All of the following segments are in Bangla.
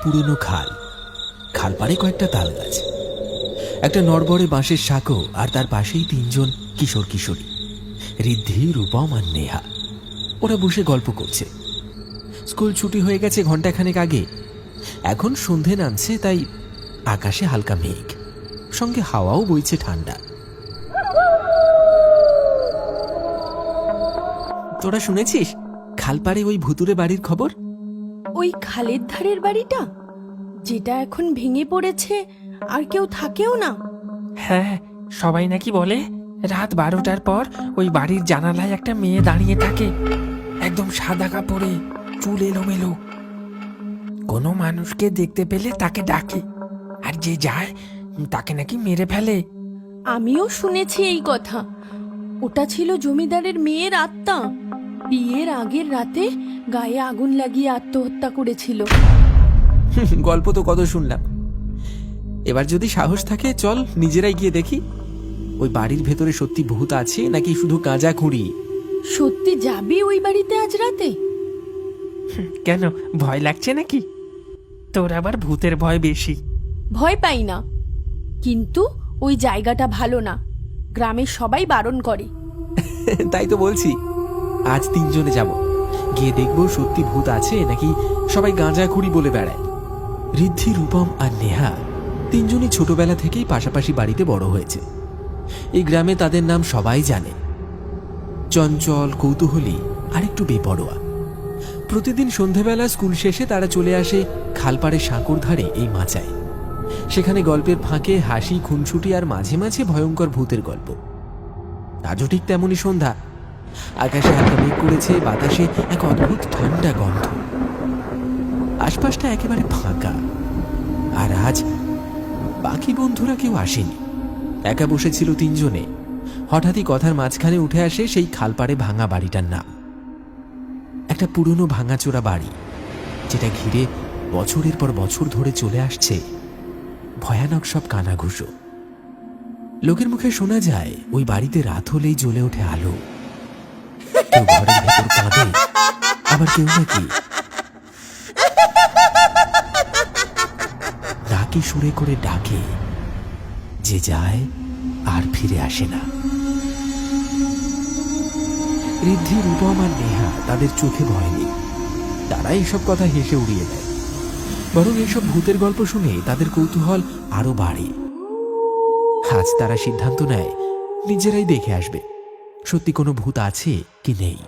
পুরনো খাল, খাল পাড়ে কয়েকটা তাল গাছ, একটা নড়বড়ে বাঁশের সাঁকো, আর তার পাশেই তিনজন কিশোর কিশোরী, ঋদ্ধি, রূপম আর নেহা। ওরা বসে গল্প করছে। স্কুল ছুটি হয়ে গেছে ঘন্টাখানেক আগে। এখন সন্ধে নামছে, তাই আকাশে হালকা মেঘ, সঙ্গে হাওয়াও বইছে ঠান্ডা। তোরা শুনেছিস খালপাড়ে ওই ভুতুরে বাড়ির খবর? ওই খালের ধারের বাড়িটা, যেটা এখন ভেঙে পড়েছে আর কেউ থাকেও না? হ্যাঁ, সবাই নাকি বলে রাত 12টার পর ওই বাড়ির জানালায় একটা মেয়ে দাঁড়িয়ে থাকে, একদম সাদা কাপড়ে, চুল এলোমেলো। কোনো মানুষকে দেখতে পেলে তাকে ডাকে, আর যে যায় তাকে নাকি মেরে ফেলে। আমিও শুনেছি এই কথা। ওটা ছিল জমিদারের মেয়ের আত্মা। বিয়ের আগের রাতে গায়ে আগুন লাগিয়ে আত্মহত্যা করেছিল। গল্প তো কত শুনলাম, এবার যদি সাহস থাকে চল নিজেরাই গিয়ে দেখি ওই বাড়ির ভেতরে সত্যি ভূত আছে নাকি শুধু গাঁজা খুঁড়ি। সত্যি যাবি ওই বাড়িতে আজ রাতে? কেন, ভয় লাগছে নাকি? তোর আবার ভূতের ভয় বেশি। ভয় পাই না, কিন্তু ওই জায়গাটা ভালো না, গ্রামের সবাই বারণ করে। তাই তো বলছি, আজ তিনজনে যাব, গিয়ে দেখবো সত্যি ভূত আছে নাকি সবাই গাঁজা খুঁড়ি বলে বেড়ায়। ঋদ্ধি, রূপম আর নেহা তিনজনই ছোটবেলা থেকেই পাশাপাশি বাড়িতে বড় হয়েছে। এই গ্রামে তাদের নাম সবাই জানে, চঞ্চল, কৌতূহলী আর একটু বেপরোয়া। প্রতিদিন সন্ধেবেলা স্কুল শেষে তারা চলে আসে খালপাড়ে সাঁকোর ধারে এই মাচায়। সেখানে গল্পের ফাঁকে হাসি, খুনসুটি আর মাঝে মাঝে ভয়ঙ্কর ভূতের গল্প। আজও ঠিক তেমনই সন্ধ্যা। আকাশে হালকা মেঘ করেছে, বাতাসে এক অদ্ভুত ঠান্ডা গন্ধ। আশপাশটা একেবারে ফাঁকা। আর আজ বাকি বন্ধুরা কেউ আসেনি, একা বসেছিল তিনজনে। হঠাৎই কথার মাঝখানে উঠে আসে সেই খালপাড়ে ভাঙা বাড়িটার নাম। একটা পুরনো ভাঙাচোরা বাড়ি, যেটা ঘিরে বছরের পর বছর ধরে চলে আসছে ভয়ানক সব কানাঘুষো। লোকের মুখে শোনা যায় ওই বাড়িতে রাত হলেই জ্বলে ওঠে আলো। কেউ ঘরের ভেতর কাঁদে, আবার কেউ নাকি ডাকি সুরে করে ডাকে, যে যায় আর ফিরে আসে না। ঋদ্ধি, রূপম আর নেহা তাদের চোখে ভয় নেই, তারা এইসব কথা হেসে উড়িয়ে দেয়। বরং এইসব ভূতের গল্প শুনে তাদের কৌতূহল আরো বাড়ে। আজ তারা সিদ্ধান্ত নেয় নিজেরাই দেখে আসবে সত্যি কোনো ভূত আছে কি নেই।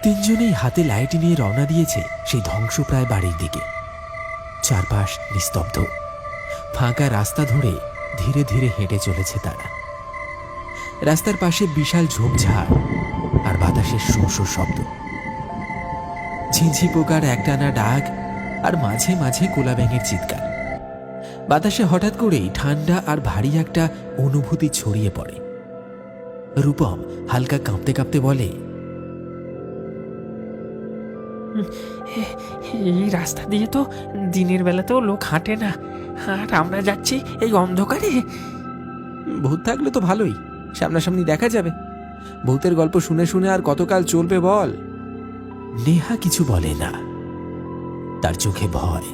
তিনজনেই হাতে লাইট নিয়ে রওনা দিয়েছে সেই ধ্বংসপ্রায় বাড়ির দিকে। চারপাশ নিস্তব্ধ, ফাঁকা রাস্তা ধরে ধীরে ধীরে হেঁটে চলেছে তারা। রাস্তার পাশে বিশাল ঝোপঝাড় আর বাতাসের শোঁ শোঁ শব্দ, ঝিঁঝি পোকার একটানা ডাক আর মাঝে মাঝে কোলা ব্যাঙের চিৎকার। বাতাসে হঠাৎ করেই ঠান্ডা আর ভারী একটা অনুভূতি ছড়িয়ে পড়ে। রূপম হালকা কাঁপতে কাঁপতে বলে, এই রাস্তা দিয়ে তো দিনের বেলাতেও লোক হাঁটে না, আর আমরা যাচ্ছি এই অন্ধকারে। ভূত থাকলে তো ভালোই, সামনাসামনি দেখা যাবে। ভূতের গল্প শুনে শুনে আর কতকাল চলবে বল। নেহা কিছু বলে না, তার চোখে ভয়,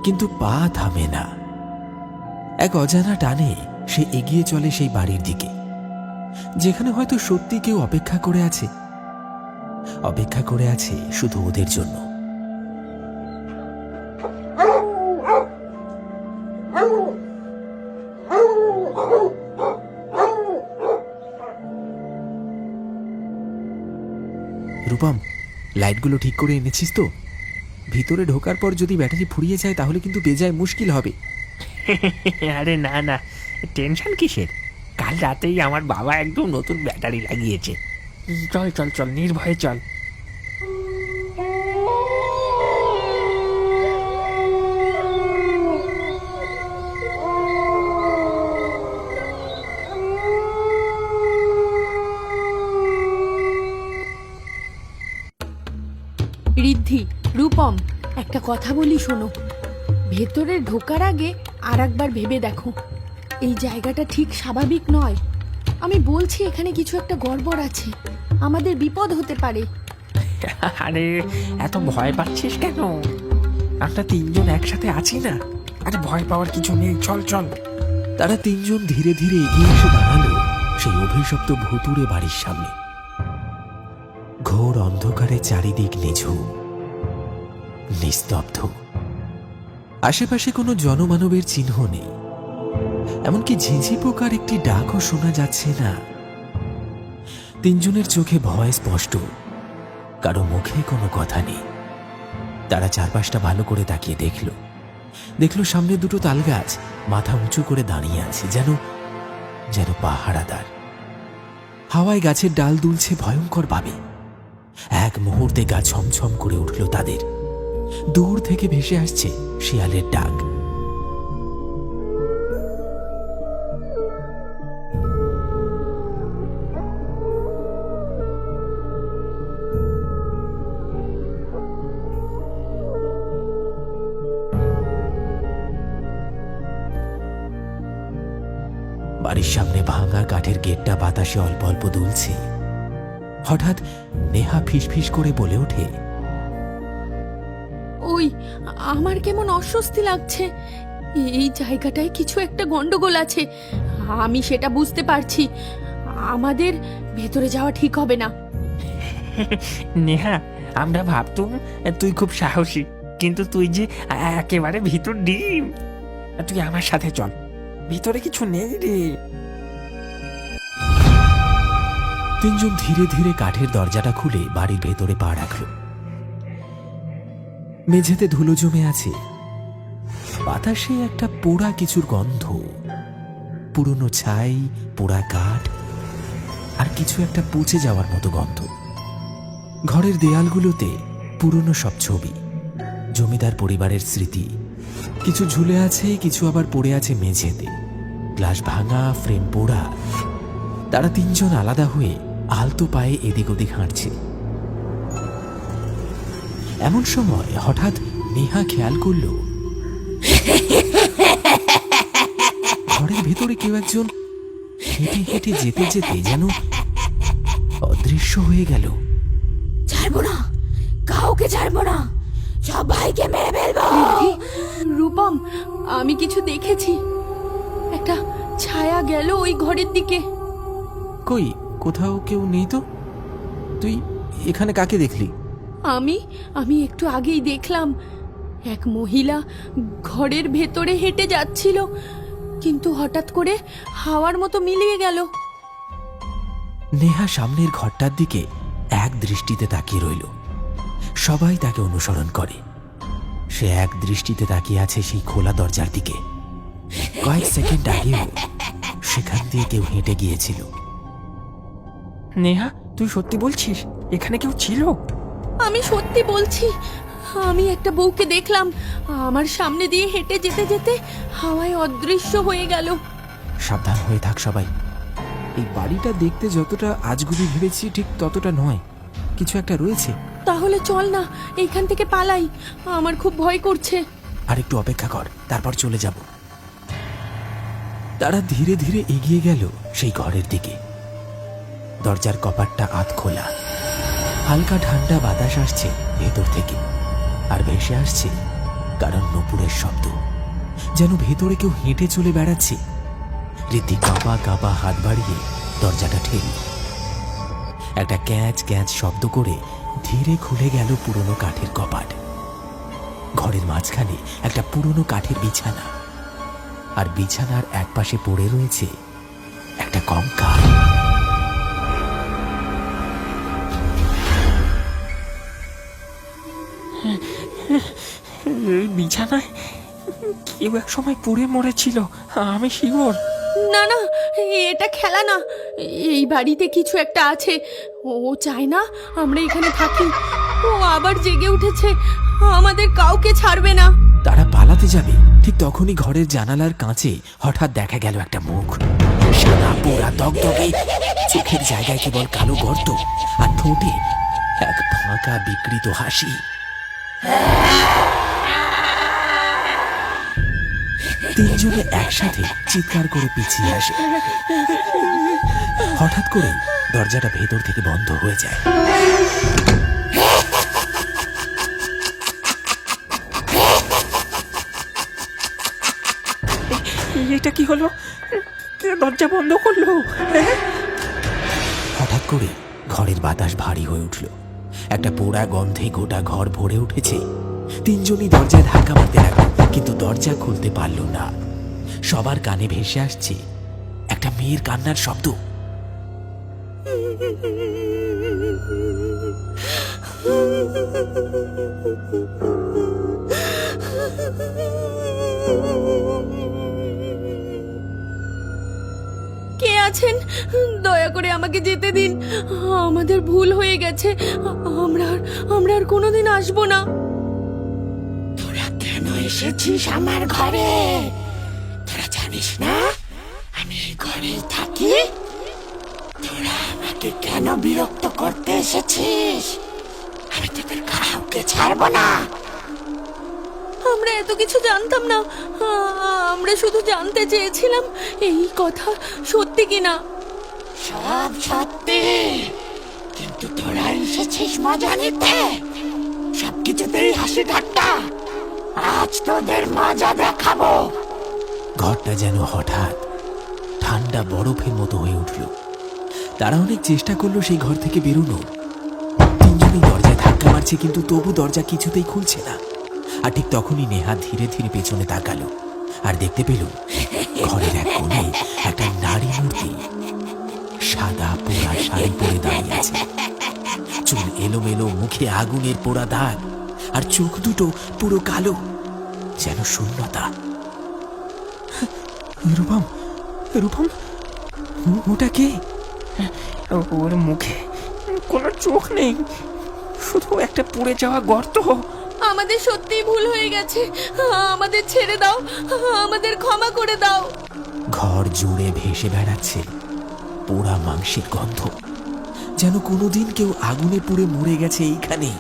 কিন্তু পা থামে না। এক অজানা টানে সে এগিয়ে চলে সেই বাড়ির দিকে, যেখানে হয়তো সত্যি কেউ অপেক্ষা করে আছে, অপেক্ষা করে আছে শুধু ওদের জন্য। রূপম, লাইটগুলো ঠিক করে এনেছিস তো? ভিতরে ঢোকার পর যদি ব্যাটারি ফুরিয়ে যায় তাহলে কিন্তু বেজায় মুশকিল হবে। আরে না না, টেনশন কিসের? কাল রাতেই আমার বাবা একদম নতুন ব্যাটারি লাগিয়েছে। চল চল চল, নির্ভয়ে চল। ঋদ্ধি, রূপম, একটা কথা বলি শোনো। ভেতরে ঢোকার আগে আর একবার ভেবে দেখো, এই জায়গাটা ঠিক স্বাভাবিক নয়। আমি বলছি এখানে কিছু একটা গড়বড় আছে, আমাদের বিপদ হতে পারে। আরে এত ভয় পাচ্ছিস কেন? আমরা তিনজন একসাথে আছি না। আরে ভয় পাওয়ার কিছু নেই, চল চল। তারা তিনজন ধীরে ধীরে এগিয়ে এসে দাঁড়ালো সেই অভিশপ্ত ভুতুড়ে বাড়ির সামনে। ঘোর অন্ধকারে চারিদিক নিঝুম, নিস্তব্ধ। আশেপাশে কোনো জনমানবের চিহ্ন নেই, এমনকি ঝিঁঝি পোকার একটি ডাকও শোনা যাচ্ছে না। তিনজনের চোখে ভয় স্পষ্ট, কারো মুখে কোনো কথা নেই। তারা চারপাশটা ভালো করে তাকিয়ে দেখল সামনে দুটো তালগাছ মাথা উঁচু করে দাঁড়িয়ে আছে, যেন যেন পাহারাদার। হাওয়ায় গাছের ডাল দুলছে ভয়ঙ্কর ভাবে। এক মুহূর্তে গা ছমছম করে উঠল তাদের। দূর থেকে ভেসে আসছে শিয়ালের ডাক। বাড়ির সামনে ভাঙা কাঠের গেটটা বাতাসে অল্প অল্প দুলছে। হঠাৎ নেহা ফিসফিস করে বলে ওঠে, ওই, আমার কেমন অস্বস্তি লাগছে। এই জায়গাটায় কিছু একটা গন্ডগোল আছে, আমি সেটা বুঝতে পারছি। আমাদের ভেতরে যাওয়া ঠিক হবে না। নেহা, আমরা ভাবতুম তুই খুব সাহসী, কিন্তু তুই যে একেবারে ভিতর ডিম। তুই আমার সাথে চল, ভিতরে কিছু নেই রে। তিনজন ধীরে ধীরে কাঠের দরজাটা খুলে বাড়ির ভেতরে পা রাখল। মেঝেতে ধুলো জমে আছে, বাতাসে একটা পোড়া কিছুর গন্ধ, পুরনো ছাই, পোড়া কাঠ আর কিছু একটা পচে যাওয়ার মতো গন্ধ। ঘরের দেয়ালগুলোতে পুরনো সব ছবি, জমিদার পরিবারের স্মৃতি। কিছু ঝুলে আছে, কিছু আবার পড়ে আছে মেঝেতে। গ্লাস ভাঙা, ফ্রেম পোড়া। তারা তিনজন আলাদা হয়ে আলতো পায়ে এদিক ওদিক হাঁটছে। এমন সময় হঠাৎ নেহা খেয়াল করল ঘরের ভেতরে কেউ একজন হেঁটে হেঁটে যেতে যেতে যেন অদৃশ্য হয়ে গেল। ছাড়বো না, কাউকে ছাড়বো না, সবাইকে মেরে ফেলবো। রূপম, আমি কিছু দেখেছি। একটা ছায়া গেল ওই ঘরের দিকে। কই, কোথাও কেউ নেই তো। তুই এখানে কাকে দেখলি? আমি একটু আগেই দেখলাম এক মহিলা ঘরের ভেতরে হেঁটে যাচ্ছিল, কিন্তু হঠাৎ করে হাওয়ার মতো মিলিয়ে গেল। নেহা সামনের ঘরটার দিকে এক দৃষ্টিতে তাকিয়ে রইল। সবাই তাকে অনুসরণ করে। সে এক দৃষ্টিতে তাকিয়ে আছে সেই খোলা দরজার দিকে। কয়েক সেকেন্ড আগেও সেখান দিয়ে কেউ হেঁটে গিয়েছিল। নেহা, তুই সত্যি বলছিস এখানে কেউ ছিল? আমি সত্যি বলছি, আমি একটা বউকে দেখলাম আমার সামনে দিয়ে হেঁটে যেতে যেতে হাওয়ায় অদৃশ্য হয়ে গেল। সাবধান হয়ে থাক সবাই। এই বাড়িটা দেখতে যতটা আজগুবি ভেবেছি ঠিক ততটা নয়, কিছু একটা রয়েছে। তাহলে চল না, এইখান থেকে পালাই, আমার খুব ভয় করছে। আর একটু অপেক্ষা কর, তারপর চলে যাব। তারা ধীরে ধীরে এগিয়ে গেল সেই ঘরের দিকে। দরজার কপাটটা আধ খোলা। হালকা ঠান্ডা বাতাস আসছে ভেতর থেকে, আর ভেসে আসছে কারণ নূপুরের শব্দ, যেন ভেতরে কেউ হেঁটে চলে বেড়াচ্ছে। রীতি কাঁপা কাঁপা হাত বাড়িয়ে দরজাটা ঠেলি। একটা ক্যাঁচ ক্যাঁচ শব্দ করে ধীরে খুলে গেল পুরনো কাঠের কপাট। ঘরের মাঝখানে একটা পুরনো কাঠের বিছানা, আর বিছানার একপাশে পড়ে রয়েছে একটা কঙ্কাল। এই বিছানায় কেউ এক সময় পুড়ে মরেছিল, আমি শিওর। না না, এটা খেলা না, এই বাড়িতে কিছু একটা আছে। ও চায় না আমরা এখানে থাকি। ও আবার জেগে উঠেছে, আমাদের কাউকে ছাড়বে না। তারা পালাতে যাবে, ঠিক তখনই ঘরের জানালার কাঁচে হঠাৎ দেখা গেল একটা মুখ। সাদা পোড়া দগদগে, চোখের জায়গায় কেবল কালো গর্ত, আর ঠোঁটে এক ফাঁকা বিকৃত হাসি। তিনজনে একসাথে চিৎকার করে পিছিয়ে আসে। হঠাৎ করে দরজাটা ভেতর থেকে বন্ধ হয়ে যায়। এটা কি হলো? কে দরজা বন্ধ করলো? হঠাৎ করে ঘরের বাতাস ভারী হয়ে উঠল। একটা পোড়া গন্ধে গোটা ঘর ভরে উঠেছে। তিনজনই দরজায় ধাক্কা মারতে লাগলো, কিন্তু দরজা খুলতে পারল না। সবার কানে ভেসে আসছে একটা মেয়ের কান্নার শব্দ। কে আছেন? দয়া করে আমাকে যেতে দিন। আমাদের ভুল হয়ে গেছে। আমরা আর কোনোদিন আসবো না। তোরা কেন এসেছিস আমার ঘরে? তোরা জানিস না আমি এই ঘরেই থাকি? তোরা আমাকে কেন বিরক্ত করতে এসেছিস? আমি তোদের কাউকে ছাড়বো না। আমরা এত কিছু জানতাম না। আমরা শুধু জানতে চেয়েছিলাম এই কথা সত্যি কিনা। সব সত্যি, কিন্তু তোরা এসেছিস মজা নিতে। সবকিছুতেই হাসি ঠাট্টা। আজ তোদের মজা দেখাবো। ঘরটা যেন হঠাৎ ঠান্ডা বরফের মতো হয়ে উঠল। তারা অনেক চেষ্টা করলো সেই ঘর থেকে বেরোনোর। তিনজনই দরজায় ধাক্কা মারছে, কিন্তু তবু দরজা কিছুতেই খুলছে না। আর ঠিক তখনই নেহা ধীরে ধীরে পেছনে তাকালো আর দেখতে পেল ঘরের এক কোণে একটা নারী মূর্তি সাদা পোড়া শাড়ি পরে দাঁড়িয়ে আছে। চুল এলোমেলো, মুখে আগুনের পোড়া দাগ, আর চোখ দুটো পুরো কালো, যেন শূন্যতা। রূপম, রূপম, ওটা কে? ওর মুখে কোনো চোখ নেই, শুধু একটা পুড়ে যাওয়া গর্ত। আমাদের সত্যিই ভুল হয়ে গেছে। আমাদের ছেড়ে দাও, আমাদের ক্ষমা করে দাও। ঘর জুড়ে ভেসে বেড়াচ্ছে পোড়া মাংসের গন্ধ, যেন কোনোদিন কেউ আগুনে পুড়ে মরে গেছে এইখানে।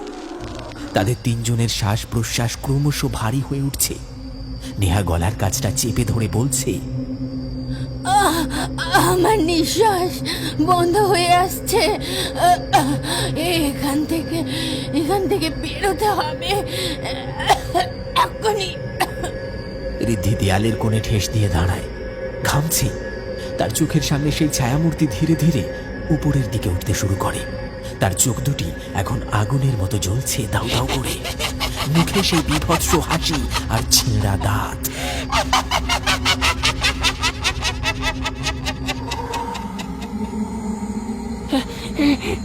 তাদের তিনজনের শ্বাস প্রশ্বাস ক্রমশ ভারী হয়ে উঠছে। নেহা গলার কাছটা চেপে ধরে বলছে, আমার নিঃশ্বাস বন্ধ হয়ে আসছে। এখান থেকে বেরোতে হবে এক্ষুনি। ঋদ্ধি দেয়ালের কোণে ঠেস দিয়ে দাঁড়ায়, ঘামছে। তার চোখের সামনে সেই ছায়ামূর্তি ধীরে ধীরে উপরের দিকে উঠতে শুরু করে। তার চোখ দুটি এখন আগুনের মতো জ্বলছে দাউ দাউ করে। মুখে সেই বিভৎস হাসি আর ছেঁড়া দাঁত।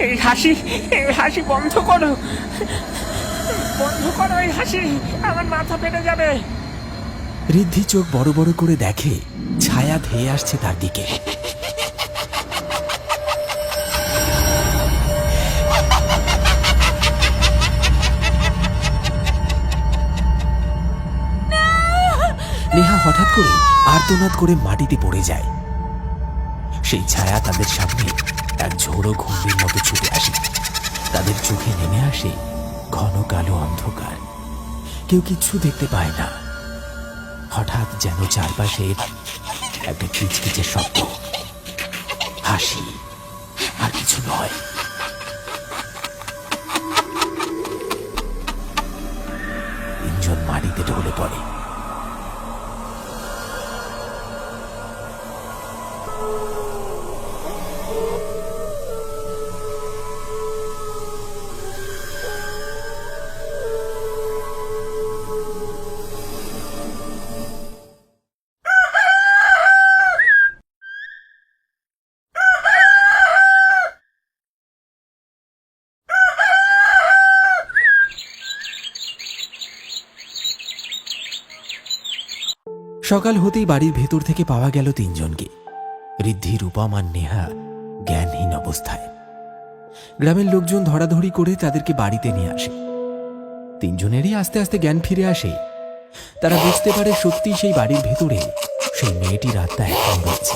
এই হাসি বন্ধ করো, বন্ধ করো এই হাসি, আমার মাথা ফেটে যাবে। ঋদ্ধি চোখ বড় বড় করে দেখে ছায়া ধেয়ে আসছে তার দিকে। নেহা হঠাৎ করে আর্তনাদ করে মাটিতে পড়ে যায়। সেই ছায়া তাদের সামনে এক ঝোড়ো ঘূর্ণির মতো ছুটে আসে। তাদের চোখে নেমে আসে ঘন কালো অন্ধকার। কেউ কিচ্ছু দেখতে পায় না। হঠাৎ যেন চারপাশে একটা কিচকিচের শব্দ, হাসি, আর কিছু নয়। তিনজন মাটিতে ঢলে পড়ে। সকাল হতেই বাড়ির ভেতর থেকে পাওয়া গেল তিনজনকে, ঋদ্ধি, রূপম আর নেহা জ্ঞানহীন অবস্থায়। গ্রামের লোকজন ধরাধরি করে তাদেরকে বাড়িতে নিয়ে আসে। তিনজনেরই আস্তে আস্তে জ্ঞান ফিরে আসে। তারা বুঝতে পারে সত্যি সেই বাড়ির ভেতরে সেই মেয়েটির আত্মা এখন রয়েছে।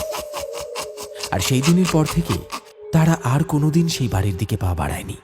আর সেই দিনের পর থেকে তারা আর কোনোদিন সেই বাড়ির দিকে পা বাড়ায়নি।